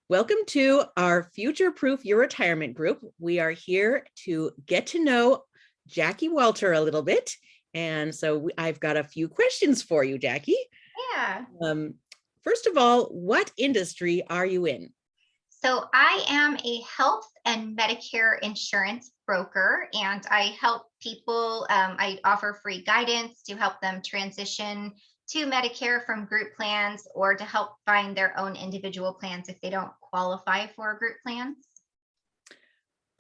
Welcome to our Future Proof Your Retirement group. We are here to get to know Jacquie Walter a little bit. And so I've got a few questions for you, Jacquie. Yeah. First of all, what industry are you in? So I am a health and Medicare insurance broker, and I help people. I offer free guidance to help them transition to Medicare from group plans or to help find their own individual plans if they don't qualify for group plans.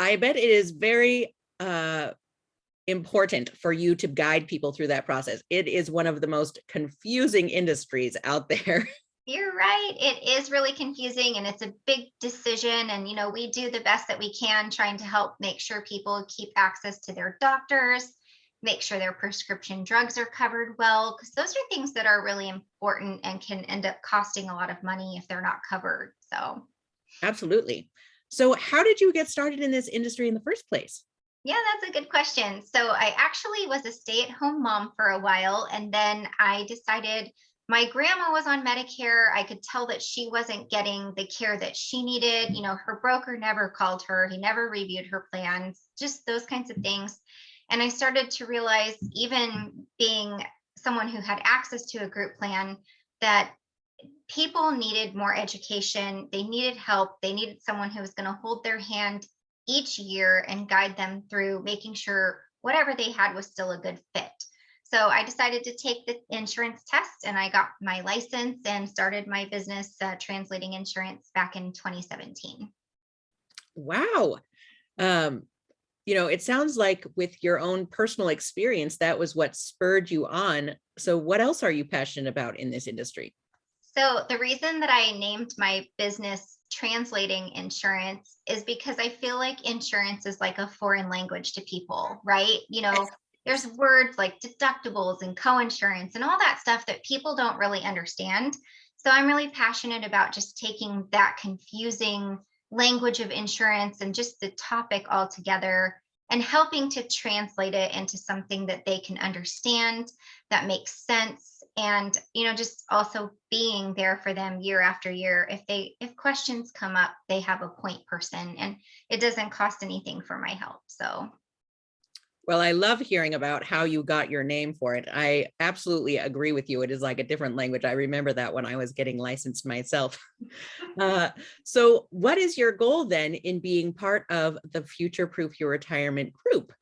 I bet it is very important for you to guide people through that process. It is one of the most confusing industries out there. You're right. It is really confusing and it's a big decision. And, we do the best that we can trying to help make sure people keep access to their doctors, make sure their prescription drugs are covered well, because those are things that are really important and can end up costing a lot of money if they're not covered. So, Absolutely. So how did you get started in this industry in the first place? yeah, that's a good question. So, I actually was a stay at home mom for a while, and then I decided my grandma was on Medicare. I could tell that she wasn't getting the care that she needed. Her broker never called her, he never reviewed her plans, just those kinds of things. And I started to realize, even being someone who had access to a group plan, that people needed more education. They needed help. They needed someone who was going to hold their hand each year and guide them through making sure whatever they had was still a good fit. So I decided to take the insurance test and I got my license and started my business translating insurance back in 2017. Wow. It sounds like with your own personal experience, that was what spurred you on. So what else are you passionate about in this industry? So the reason that I named my business translating insurance is because I feel like insurance is like a foreign language to people, right? There's words like deductibles and coinsurance and all that stuff that people don't really understand. So I'm really passionate about just taking that confusing language of insurance and just the topic altogether and helping to translate it into something that they can understand, that makes sense, and just also being there for them year after year. If questions come up, they have a point person, and it doesn't cost anything for my help. So Well, I love hearing about how you got your name for it. I absolutely agree with you. It is like a different language. I remember that when I was getting licensed myself. So what is your goal then in being part of the Future Proof Your Retirement group?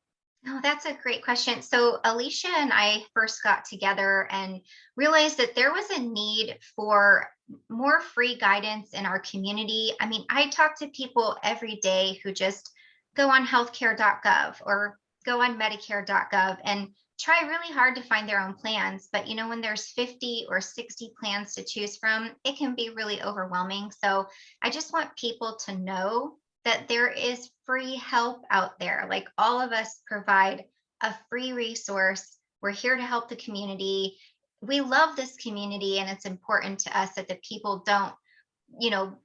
no, that's a great question. So Alicia and I first got together and realized that there was a need for more free guidance in our community. I mean, I talk to people every day who just go on healthcare.gov or go on medicare.gov and try really hard to find their own plans. But when there's 50 or 60 plans to choose from, it can be really overwhelming. So I just want people to know that there is free help out there. Like, all of us provide a free resource. We're here to help the community. We love this community, and it's important to us that the people you know,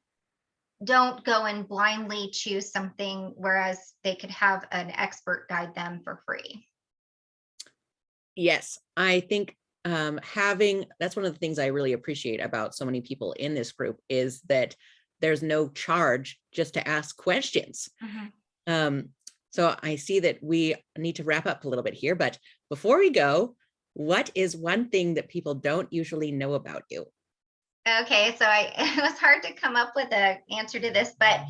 don't go and blindly choose something, whereas they could have an expert guide them for free. Yes, I think that's one of the things I really appreciate about so many people in this group is that there's no charge just to ask questions. Mhm. Um, so I see that we need to wrap up a little bit here, but before we go, what is one thing that people don't usually know about you? Okay, so it was hard to come up with an answer to this, but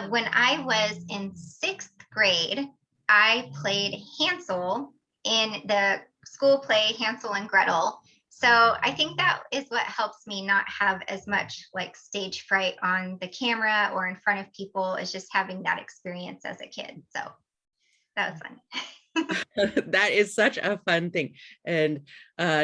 when I was in sixth grade, I played Hansel in the school play Hansel and Gretel. So I think that is what helps me not have as much like stage fright on the camera or in front of people, is just having that experience as a kid. So that was fun. That is such a fun thing. And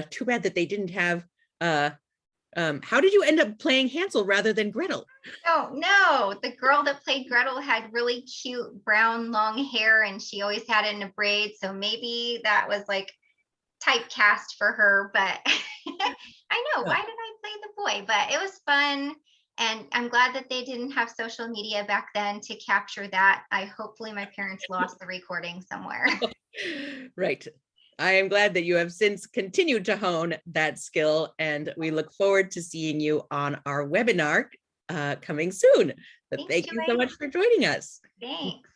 too bad that they didn't have, how did you end up playing Hansel rather than Gretel? Oh no, the girl that played Gretel had really cute brown long hair and she always had it in a braid. So maybe that was like typecast for her. But I know, Yeah. why did I play the boy? But it was fun. And I'm glad that they didn't have social media back then to capture that. Hopefully my parents lost the recording somewhere. Right. I am glad that you have since continued to hone that skill, and we look forward to seeing you on our webinar coming soon. But Thanks, thank you so Joy. much for joining us. Thanks.